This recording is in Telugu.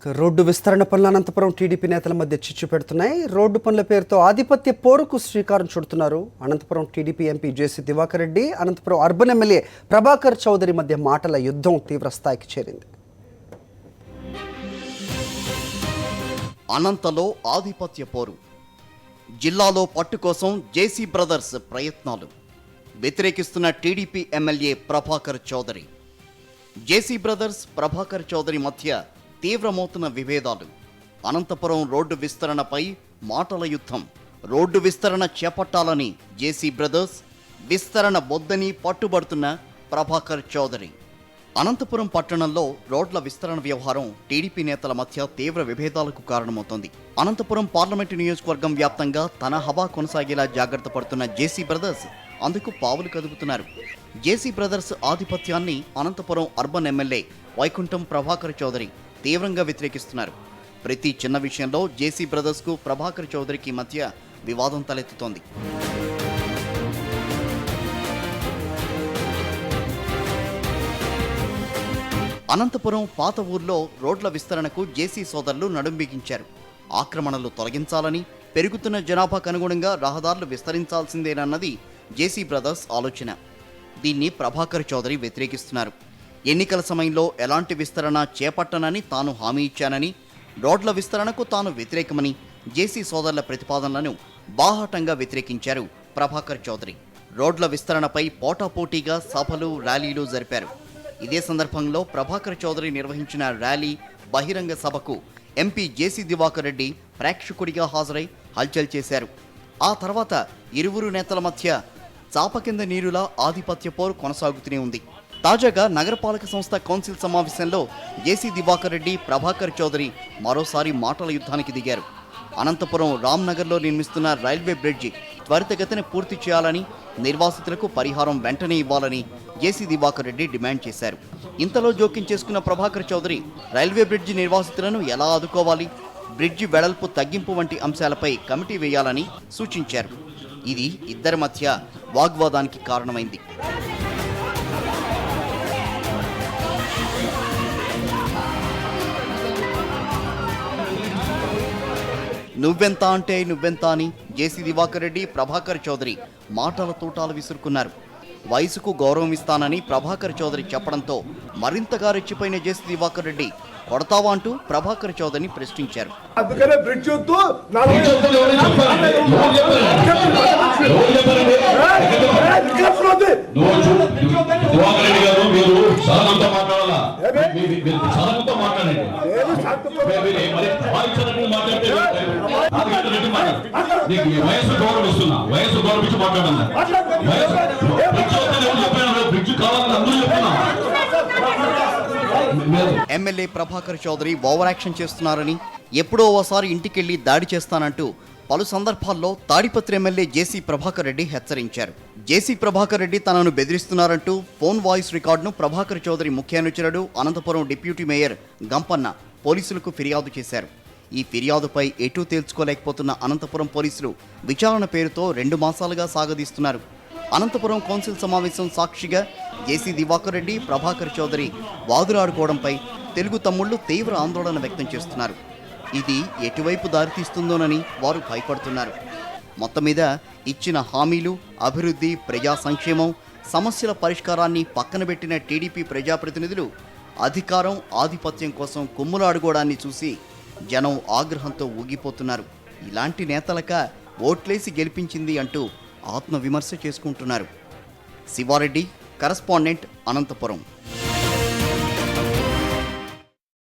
రోడ్డు విస్తరణ పనులు అనంతపురం టీడీపీ నేతల మధ్య చిచ్చు పెడుతున్నాయి. రోడ్డు పనుల పేరుతో ఆధిపత్య పోరుకు శ్రీకారం చుడుతున్నారు. Anantapuram TDP MP JC Divakar Reddy, Anantapuram urban MLA Prabhakar Chowdary మధ్య మాటల యుద్ధం తీవ్రస్థాయికి చేరింది. అనంతలో ఆధిపత్య పోరు, జిల్లాలో పట్టు కోసం జేసీ బ్రదర్స్ ప్రయత్నాలు, వ్యతిరేకిస్తున్న TDP MLA Prabhakar Chowdary. JC brothers Prabhakar Chowdary మధ్య తీవ్రమవుతున్న విభేదాలు. అనంతపురం రోడ్డు విస్తరణపై మాటల యుద్ధం. రోడ్డు విస్తరణ చేపట్టాలని జేసీ బ్రదర్స్, విస్తరణ వద్దని పట్టుబడుతున్న ప్రభాకర్ చౌదరి. అనంతపురం పట్టణంలో రోడ్ల విస్తరణ వ్యవహారం టీడీపీ నేతల మధ్య తీవ్ర విభేదాలకు కారణమవుతోంది. అనంతపురం పార్లమెంటు నియోజకవర్గం వ్యాప్తంగా తన హవా కొనసాగేలా జాగ్రత్త పడుతున్న జేసీ బ్రదర్స్ అందుకు పావులు కదుపుతున్నారు. జేసీ బ్రదర్స్ ఆధిపత్యాన్ని అనంతపురం అర్బన్ ఎమ్మెల్యే వైకుంఠం ప్రభాకర్ చౌదరి తీవ్రంగా వ్యతిరేకిస్తున్నారు. ప్రతి చిన్న విషయంలో జేసీ బ్రదర్స్కు ప్రభాకర్ చౌదరికి మధ్య వివాదం తలెత్తుతోంది. అనంతపురం పాత ఊర్లో రోడ్ల విస్తరణకు జేసీ సోదరులు నడుం బిగించారు. ఆక్రమణలు తొలగించాలని, పెరుగుతున్న జనాభాకు అనుగుణంగా రహదారులు విస్తరించాల్సిందేనన్నది జేసీ బ్రదర్స్ ఆలోచన. దీన్ని ప్రభాకర్ చౌదరి వ్యతిరేకిస్తున్నారు. ఎన్నికల సమయంలో ఎలాంటి విస్తరణ చేపట్టనని తాను హామీ ఇచ్చానని, రోడ్ల విస్తరణకు తాను వ్యతిరేకమని జేసీ సోదరుల ప్రతిపాదనలను బాహాటంగా వ్యతిరేకించారు ప్రభాకర్ చౌదరి. రోడ్ల విస్తరణపై పోటాపోటీగా సభలు, ర్యాలీలు జరిపారు. ఇదే సందర్భంలో ప్రభాకర్ చౌదరి నిర్వహించిన ర్యాలీ, బహిరంగ సభకు ఎంపీ జేసీ దివాకర్ రెడ్డి ప్రేక్షకుడిగా హాజరై హల్చల్ చేశారు. ఆ తర్వాత ఇరువురు నేతల మధ్య చాప కింద నీరులా ఆధిపత్య పోరు కొనసాగుతూనే ఉంది. తాజాగా నగరపాలక సంస్థ కౌన్సిల్ సమావేశంలో జేసీ దివాకర్ రెడ్డి, ప్రభాకర్ చౌదరి మరోసారి మాటల యుద్ధానికి దిగారు. అనంతపురం రామ్నగర్లో నిర్మిస్తున్న రైల్వే బ్రిడ్జి త్వరితగతిన పూర్తి చేయాలని, నిర్వాసితులకు పరిహారం వెంటనే ఇవ్వాలని జేసీ దివాకర్ రెడ్డి డిమాండ్ చేశారు. ఇంతలో జోక్యం చేసుకున్న ప్రభాకర్ చౌదరి రైల్వే బ్రిడ్జి నిర్వాసితులను ఎలా ఆదుకోవాలి, బ్రిడ్జి వెడల్పు తగ్గింపు వంటి అంశాలపై కమిటీ వేయాలని సూచించారు. ఇది ఇద్దరి మధ్య వాగ్వాదానికి కారణమైంది. నువ్వెంత అంటే నువ్వెంత అని జేసీ దివాకర్ రెడ్డి, ప్రభాకర్ చౌదరి మాటల తూటాలు విసురుకున్నారు. వయసుకు గౌరవం ఇస్తానని ప్రభాకర్ చౌదరి చెప్పడంతో మరింతగా రెచ్చిపోయిన జేసీ దివాకర్ రెడ్డి కొడతావా అంటూ ప్రభాకర్ చౌదరిని ప్రశ్నించారు. MLA Prabhakar Chowdary over action చేస్తున్నారని, ఎప్పుడో ఓసారి ఇంటికెళ్లి దాడి చేస్తానంటూ పలు సందర్భాల్లో తాడిపత్రి ఎమ్మెల్యే జేసీ ప్రభాకర్ రెడ్డి హెచ్చరించారు. జేసీ ప్రభాకర్ రెడ్డి తనను బెదిరిస్తున్నారంటూ ఫోన్ వాయిస్ రికార్డును ప్రభాకర్ చౌదరి ముఖ్య అనుచరుడు, అనంతపురం డిప్యూటీ మేయర్ గంపన్న పోలీసులకు ఫిర్యాదు చేశారు. ఈ ఫిర్యాదుపై ఎటూ తేల్చుకోలేకపోతున్న అనంతపురం పోలీసులు విచారణ పేరుతో 2 మాసాలుగా సాగదీస్తున్నారు. అనంతపురం కౌన్సిల్ సమావేశం సాక్షిగా జేసీ దివాకర్ రెడ్డి, ప్రభాకర్ చౌదరి వాదులాడుకోవడంపై తెలుగు తమ్ముళ్లు తీవ్ర ఆందోళన వ్యక్తం చేస్తున్నారు. ఇది ఎటువైపు దారితీస్తుందోనని వారు భయపడుతున్నారు. మొత్తం మీద ఇచ్చిన హామీలు, అభివృద్ధి, ప్రజా సంక్షేమం, సమస్యల పరిష్కారాన్ని పక్కన పెట్టిన టీడీపీ ప్రజాప్రతినిధులు అధికారం, ఆధిపత్యం కోసం కుమ్ములాడుకోవడాన్ని చూసి జనం ఆగ్రహంతో ఊగిపోతున్నారు. ఇలాంటి నేతలక ఓట్లేసి గెలిపించింది అంటూ ఆత్మవిమర్శ చేసుకుంటున్నారు. శివారెడ్డి, కరస్పాండెంట్, అనంతపురం.